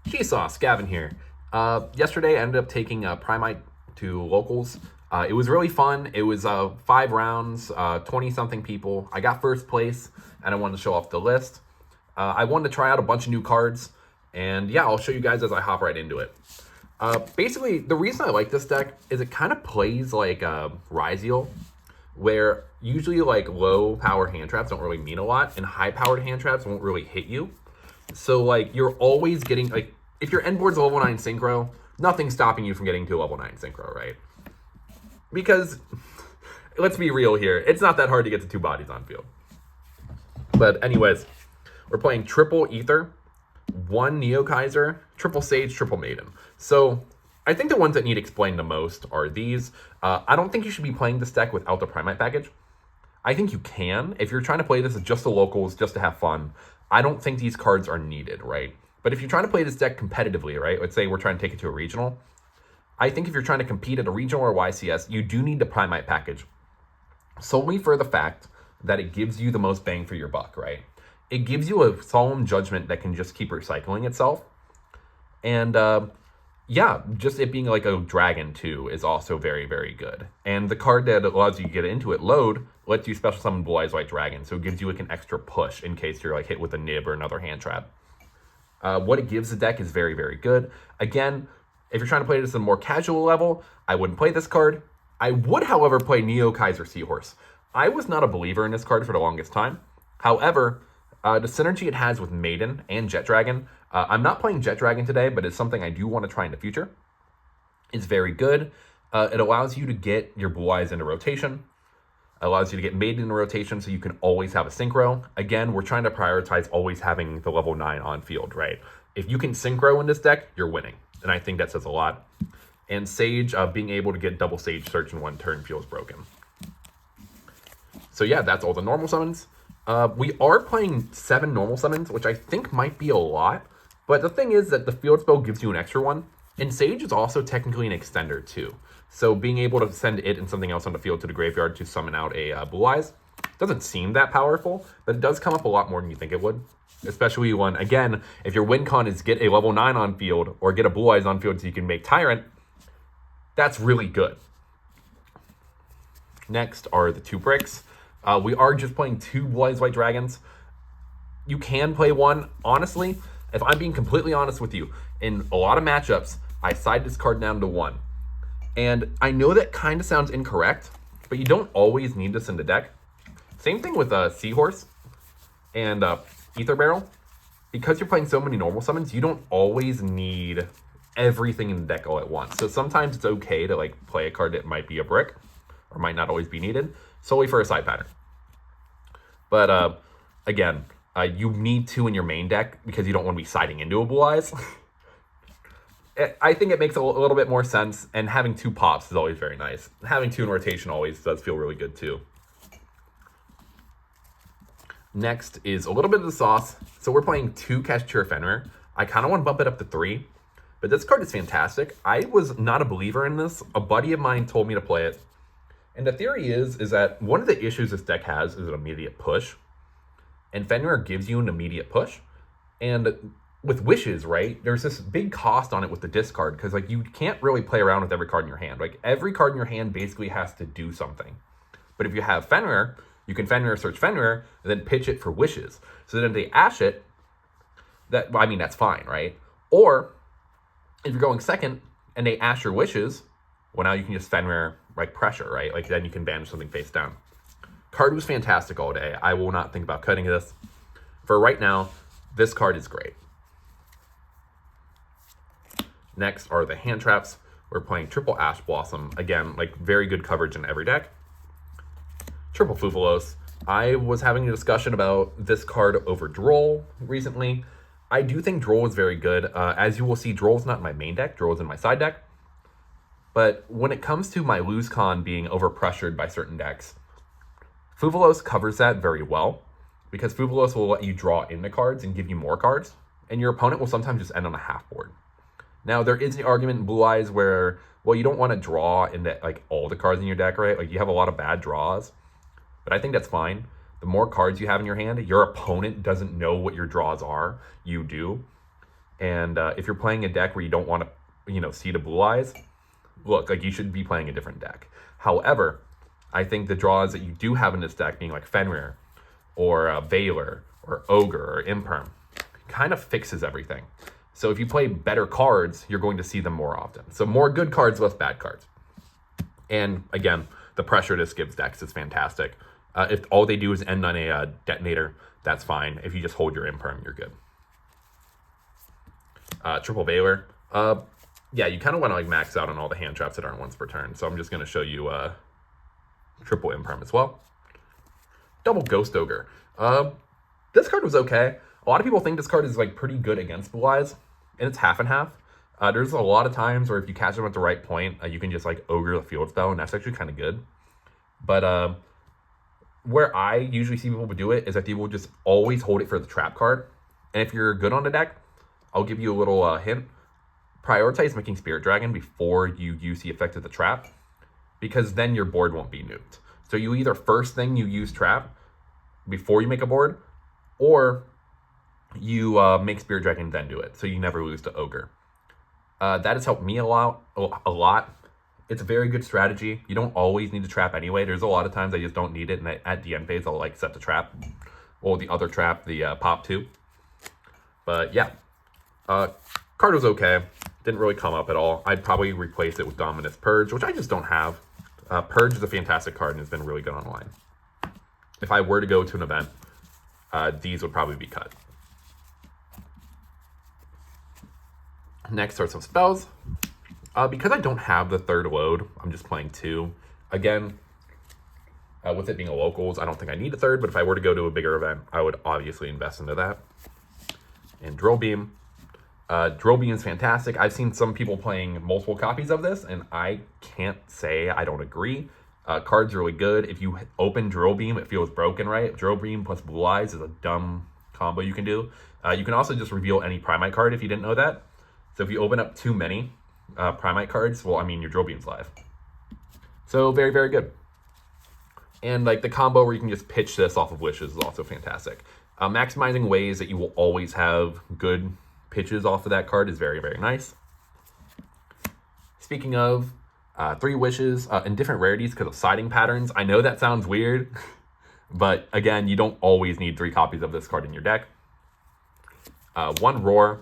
Cheese sauce, Gavin here. Yesterday I ended up taking Primite to locals. It was really fun. It was 5 rounds, 20 something people. I got first place and I wanted to show off the list. I wanted to try out a bunch of new cards, and yeah, I'll show you guys as I hop right into it. Basically, the reason I like this deck is it kind of plays like Ryzeal, where usually like low power hand traps don't really mean a lot, and high powered hand traps won't really hit you. So like you're always getting, like, if your end board's a level 9 synchro, nothing's stopping you from getting to a level 9 synchro, right? Because let's be real here, it's not that hard to get to 2 bodies on field. But anyways, we're playing triple Ether, 1 Neo Kaiser, triple Sage, triple Maiden. So I think the ones that need explained the most are these. I don't think you should be playing this deck without the Primite package. I think you can. If you're trying to play this as just the locals, just to have fun, I don't think these cards are needed, right? But if you're trying to play this deck competitively, right? Let's say we're trying to take it to a regional. I think if you're trying to compete at a regional or YCS, you do need the Primite package. Solely for the fact that it gives you the most bang for your buck, right? It gives you a solemn judgment that can just keep recycling itself. And yeah, just it being like a dragon too is also very, very good. And the card that allows you to get into it, Load, lets you special summon Blue Eyes White Dragon. So it gives you like an extra push in case you're like hit with a nib or another hand trap. What it gives the deck is very, very good. Again, if you're trying to play this at a more casual level, I wouldn't play this card. I would, however, play Neo Kaiser Seahorse. I was not a believer in this card for the longest time. However, the synergy it has with Maiden and Jet Dragon, I'm not playing Jet Dragon today, but it's something I do want to try in the future. It's very good. It allows you to get your Blue Eyes into rotation. It allows you to get Maiden into rotation so you can always have a synchro. Again, we're trying to prioritize always having the level 9 on field, right? If you can synchro in this deck, you're winning. And I think that says a lot. And Sage, being able to get double Sage Search in 1 turn feels broken. So yeah, that's all the normal summons. We are playing 7 normal summons, which I think might be a lot. But the thing is that the field spell gives you an extra one. And Sage is also technically an extender too. So being able to send it and something else on the field to the graveyard to summon out a Blue Eyes doesn't seem that powerful, but it does come up a lot more than you think it would. Especially when, again, if your win con is get a level 9 on field or get a Blue Eyes on field so you can make Tyrant, that's really good. Next are the 2 bricks. We are just playing 2 Blue Eyes White Dragons. You can play 1. Honestly, if I'm being completely honest with you, in a lot of matchups, I side this card down to 1. And I know that kind of sounds incorrect, but you don't always need this in the deck. Same thing with Seahorse and Ether Barrel. Because you're playing so many normal summons, you don't always need everything in the deck all at once. So sometimes it's okay to like play a card that might be a brick or might not always be needed, solely for a side pattern. But again, you need 2 in your main deck because you don't want to be siding into a Blue Eyes. I think it makes a little bit more sense, and having 2 pops is always very nice. Having 2 in rotation always does feel really good too. Next is a little bit of the sauce. So we're playing 2 Cashier Fenrir. I kind of want to bump it up to 3, but this card is fantastic. I was not a believer in this. A buddy of mine told me to play it. And the theory is that one of the issues this deck has is an immediate push. And Fenrir gives you an immediate push. And with wishes, right, there's this big cost on it with the discard because like you can't really play around with every card in your hand. Like every card in your hand basically has to do something. But if you have Fenrir, you can Fenrir search Fenrir and then pitch it for wishes. So then if they ash it, that's fine, right? Or if you're going second and they ash your wishes, well, now you can just Fenrir like pressure, right? Like then you can banish something face down. Card was fantastic all day. I will not think about cutting this. For right now, this card is great. Next are the hand traps. We're playing triple Ash Blossom. Again, like very good coverage in every deck. Triple Fufulos. I was having a discussion about this card over Droll recently. I do think Droll is very good. As you will see, Droll is not in my main deck. Droll is in my side deck. But when it comes to my lose con being overpressured by certain decks, Fufulos covers that very well because Fufulos will let you draw in the cards and give you more cards, and your opponent will sometimes just end on a half board. Now, there is the argument in Blue Eyes where, well, you don't want to draw into like all the cards in your deck, right? Like you have a lot of bad draws, but I think that's fine. The more cards you have in your hand, your opponent doesn't know what your draws are. You do. And if you're playing a deck where you don't want to, see the blue eyes, look, like you should be playing a different deck. However, I think the draws that you do have in this deck, being like Fenrir, or Veiler, or Ogre, or Imperm, kind of fixes everything. So if you play better cards, you're going to see them more often. So more good cards, less bad cards. And again, the pressure this gives decks is fantastic. If all they do is end on a detonator, that's fine. If you just hold your Imperm, you're good. Triple Veiler. Yeah, you kind of want to like max out on all the hand traps that aren't once per turn. So I'm just going to show you triple Imperm as well. Double Ghost Ogre. This card was okay. A lot of people think this card is like pretty good against Blue Eyes, and it's half and half. There's a lot of times where if you catch them at the right point, you can just like ogre the field spell, and that's actually kind of good. But where I usually see people do it is that they will just always hold it for the trap card. And if you're good on the deck, I'll give you a little hint. Prioritize making Spirit Dragon before you use the effect of the trap, because then your board won't be nuked. So you either first thing you use trap before you make a board, or you make Spirit Dragon then do it, so you never lose to Ogre. That has helped me a lot. It's a very good strategy. You don't always need to trap anyway. There's a lot of times I just don't need it, and at the end phase I'll like set the trap, or the other trap, the pop 2. But yeah, card was okay. Didn't really come up at all. I'd probably replace it with Dominus Purge, which I just don't have. Purge is a fantastic card and has been really good online. If I were to go to an event, these would probably be cut. Next are some spells. Because I don't have the third load, I'm just playing 2. Again, with it being a locals, I don't think I need a third, but if I were to go to a bigger event, I would obviously invest into that. And Drill Beam. Drill Beam is fantastic. I've seen some people playing multiple copies of this, and I can't say I don't agree. Card's really good. If you open Drill Beam, it feels broken, right? Drill Beam plus Blue Eyes is a dumb combo you can do. You can also just reveal any Primite card if you didn't know that. So if you open up too many Primite cards, well, I mean, your Drill Beam's live. So very, very good. And like the combo where you can just pitch this off of Wishes is also fantastic. Maximizing ways that you will always have good pitches off of that card is very, very nice. Speaking of 3 Wishes in different rarities because of siding patterns. I know that sounds weird, but again, you don't always need 3 copies of this card in your deck. 1 Roar.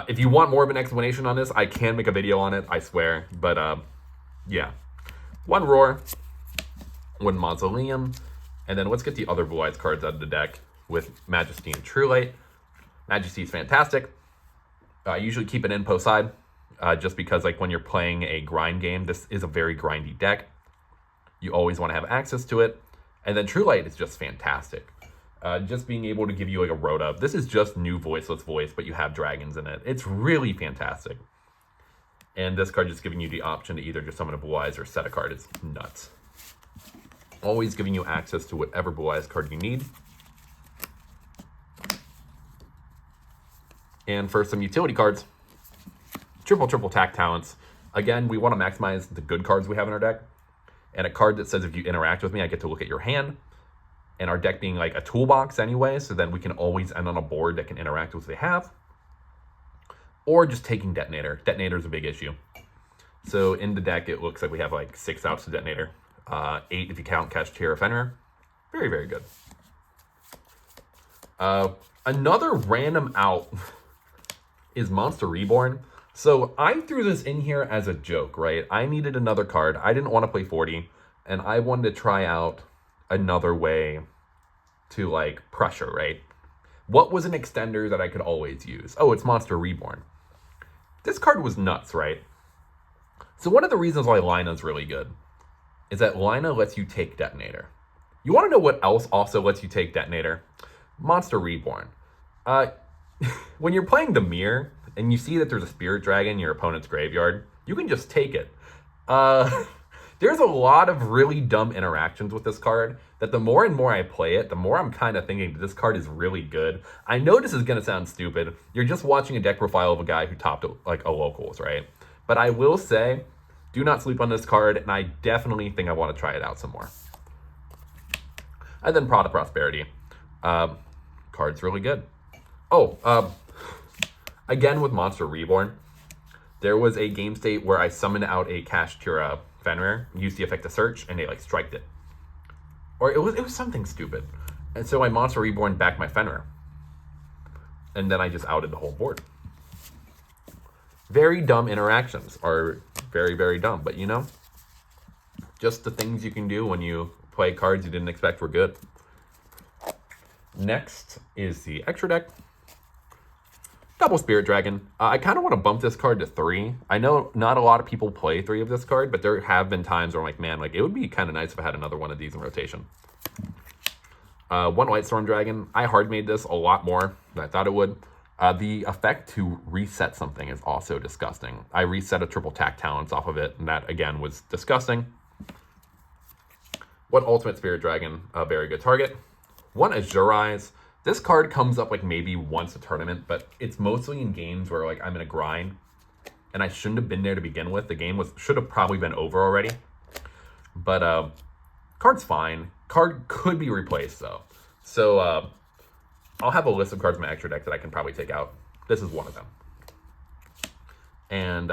If you want more of an explanation on this, I can make a video on it, I swear. But yeah, 1 Roar, 1 Mausoleum, and then let's get the other Blue Eyes cards out of the deck with Majesty and True Light. Majesty is fantastic. I usually keep it in post side, just because like when you're playing a grind game, this is a very grindy deck. You always want to have access to it. And then True Light is just fantastic. Just being able to give you like a Rhoda. This is just new Voiceless Voice, but you have dragons in it. It's really fantastic. And this card just giving you the option to either just summon a Blue Eyes or set a card is nuts. Always giving you access to whatever Blue Eyes card you need. And for some utility cards, triple tack talents. Again, we want to maximize the good cards we have in our deck. And a card that says if you interact with me, I get to look at your hand. And our deck being like a toolbox anyway, so then we can always end on a board that can interact with what they have. Or just taking Detonator. Detonator is a big issue. So in the deck, it looks like we have like 6 outs to Detonator. 8 if you count Catch Terra Fenrir. Very, very good. Another random out is Monster Reborn. So I threw this in here as a joke, right? I needed another card. I didn't want to play 40, and I wanted to try out another way to like pressure, right? What was an extender that I could always use? Oh, it's Monster Reborn. This card was nuts, right? So one of the reasons why Lina's really good is that Lina lets you take Detonator. You want to know what else also lets you take Detonator? Monster Reborn. When you're playing the Mirror and you see that there's a Spirit Dragon in your opponent's graveyard, you can just take it. There's a lot of really dumb interactions with this card that the more and more I play it, the more I'm kind of thinking this card is really good. I know this is going to sound stupid. You're just watching a deck profile of a guy who topped like a locals, right? But I will say, do not sleep on this card, and I definitely think I want to try it out some more. And then Prod of Prosperity. Card's really good. Oh, Again, with Monster Reborn, there was a game state where I summoned out a Kashtira Fenrir, used the effect to search, and they like striked it. Or it was something stupid. And so I Monster Reborn back my Fenrir. And then I just outed the whole board. Very dumb interactions are very, very dumb. But you know, just the things you can do when you play cards you didn't expect were good. Next is the extra deck. Double Spirit Dragon. I kind of want to bump this card to 3. I know not a lot of people play 3 of this card, but there have been times where I'm like, man, like it would be kind of nice if I had another one of these in rotation. 1 White Storm Dragon. I hard made this a lot more than I thought it would. The effect to reset something is also disgusting. I reset a triple tack talents off of it, and that again was disgusting. 1 Ultimate Spirit Dragon, a very good target. 1 Azurize. This card comes up like maybe once a tournament, but it's mostly in games where like I'm in a grind and I shouldn't have been there to begin with. The game should have probably been over already. But card's fine. Card could be replaced though. So I'll have a list of cards in my extra deck that I can probably take out. This is one of them. And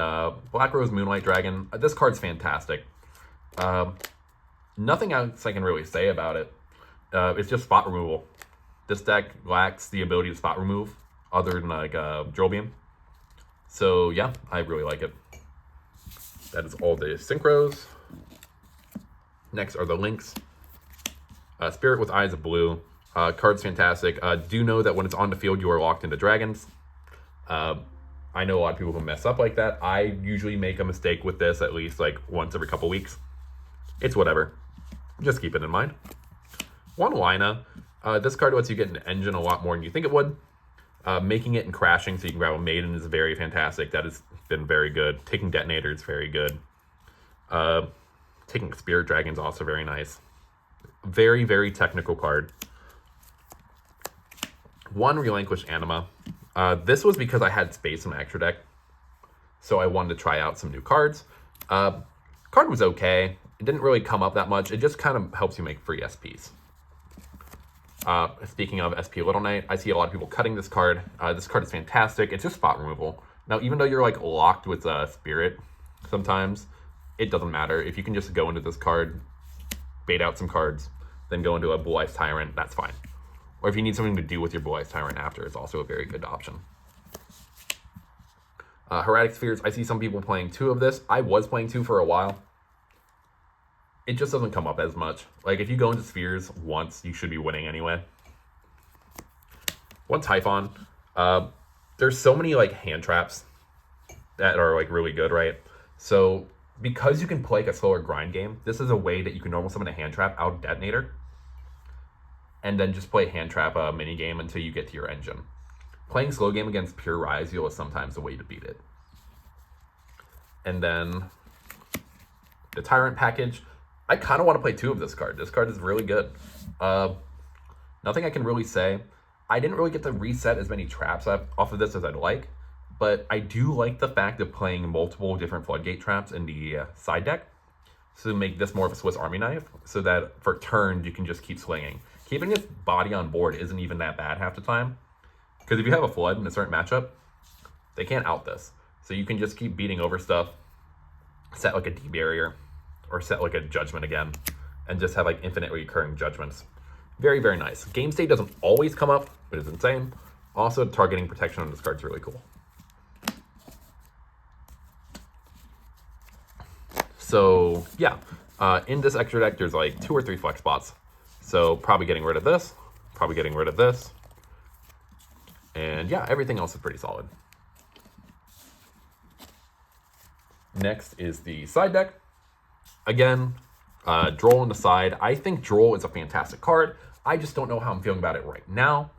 Black Rose Moonlight Dragon. This card's fantastic. Nothing else I can really say about it. It's just spot removal. This deck lacks the ability to spot remove other than like Drill Beam. So yeah, I really like it. That is all the synchros. Next are the links. Spirit with Eyes of Blue. Card's fantastic. Do know that when it's on the field, you are locked into dragons. I know a lot of people who mess up like that. I usually make a mistake with this at least like once every couple weeks. It's whatever. Just keep it in mind. 1 Lina. This card lets you get an engine a lot more than you think it would. Making it and crashing so you can grab a maiden is very fantastic. That has been very good. Taking detonator is very good. Taking Spirit Dragon is also very nice. Very, very technical card. 1 Relinquished Anima. This was because I had space in my extra deck. So I wanted to try out some new cards. Card was okay. It didn't really come up that much. It just kind of helps you make free SPs. Speaking of SP Little Knight, I see a lot of people cutting this card. This card is fantastic. It's just spot removal. Now, even though you're like locked with Spirit sometimes, it doesn't matter. If you can just go into this card, bait out some cards, then go into a Blue Eyes Tyrant, that's fine. Or if you need something to do with your Blue Eyes Tyrant after, it's also a very good option. Hermetic Spheres, I see some people playing 2 of this. I was playing 2 for a while. It just doesn't come up as much. Like, if you go into Spheres once, you should be winning anyway. 1 Typhon. There's so many, like, hand traps that are, like, really good, right? So, because you can play like a slower grind game, this is a way that you can normal summon a hand trap out Detonator. And then just play hand trap mini game until you get to your engine. Playing slow game against pure Ryzeal is sometimes the way to beat it. And then the Tyrant package. I kind of want to play 2 of this card. This card is really good. Nothing I can really say. I didn't really get to reset as many traps off of this as I'd like, but I do like the fact of playing multiple different Floodgate traps in the side deck. So make this more of a Swiss Army knife, so that for turns you can just keep swinging. Keeping its body on board isn't even that bad half the time, because if you have a Flood in a certain matchup, they can't out this. So you can just keep beating over stuff, set like a D-barrier, or set like a Judgment again, and just have like infinite recurring Judgments. Very, very nice. Game state doesn't always come up, but it's insane. Also, targeting protection on this card's really cool. So yeah, in this extra deck, there's like 2 or 3 flex spots. So probably getting rid of this, probably getting rid of this. And yeah, everything else is pretty solid. Next is the side deck. Again, Droll on the side. I think Droll is a fantastic card. I just don't know how I'm feeling about it right now.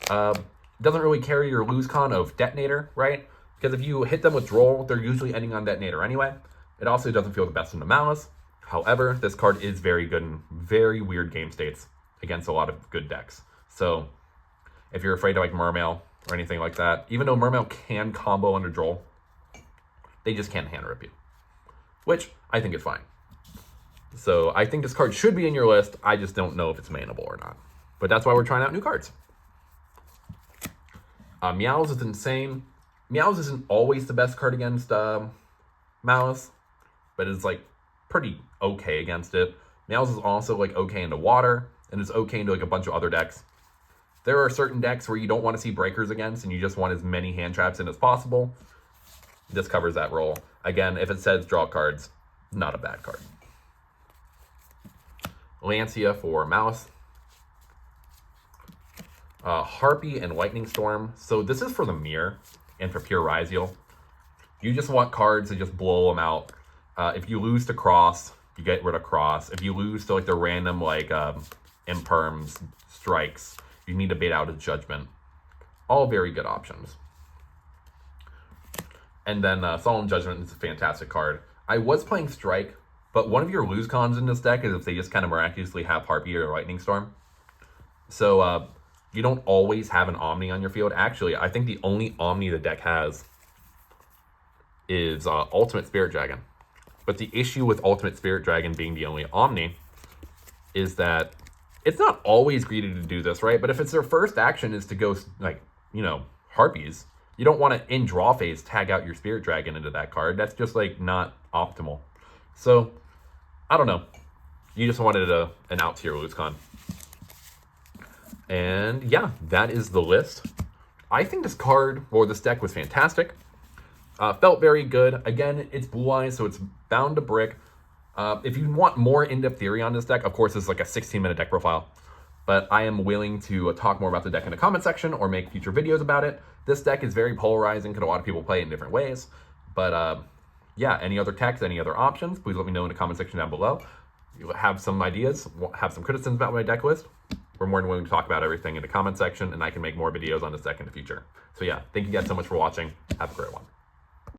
Doesn't really carry your lose con of Detonator, right? Because if you hit them with Droll, they're usually ending on Detonator anyway. It also doesn't feel the best in the Malice. However, this card is very good in very weird game states against a lot of good decks. So if you're afraid of like Mermail or anything like that, even though Mermail can combo under Droll, they just can't hand rip you, which I think is fine. So I think this card should be in your list. I just don't know if it's mainable or not. But that's why we're trying out new cards. Meows is insane. Meows isn't always the best card against Malice, but it's like pretty okay against it. Meows is also like okay into water, and it's okay into like a bunch of other decks. There are certain decks where you don't want to see breakers against, and you just want as many hand traps in as possible. This covers that role. Again, if it says draw cards, not a bad card. Lancia for Mouse. Harpy and Lightning Storm. So this is for the mirror and for pure Ryzeal. You just want cards to just blow them out. If you lose to Cross, you get rid of Cross. If you lose to like the random like Imperms, Strikes, you need to bait out a Judgment. All very good options. And then Solemn Judgment is a fantastic card. I was playing Strike, but one of your lose cons in this deck is if they just kind of miraculously have Harpy or Lightning Storm. So you don't always have an Omni on your field. Actually, I think the only Omni the deck has is Ultimate Spirit Dragon. But the issue with Ultimate Spirit Dragon being the only Omni is that it's not always greedy to do this, right? But if it's their first action is to go, like, you know, Harpies, you don't want to, in draw phase, tag out your Spirit Dragon into that card. That's just, like, not optimal. So, I don't know. You just wanted an out to your lose con. And, yeah, that is the list. I think this card, or this deck, was fantastic. Felt very good. Again, it's Blue Eyes, so it's bound to brick. If you want more in-depth theory on this deck, of course, it's like a 16-minute deck profile. But I am willing to talk more about the deck in the comment section or make future videos about it. This deck is very polarizing because a lot of people play it in different ways. But yeah, any other techs, any other options, please let me know in the comment section down below. You have some ideas, have some criticisms about my deck list. We're more than willing to talk about everything in the comment section, and I can make more videos on this deck in the future. So yeah, thank you guys so much for watching. Have a great one.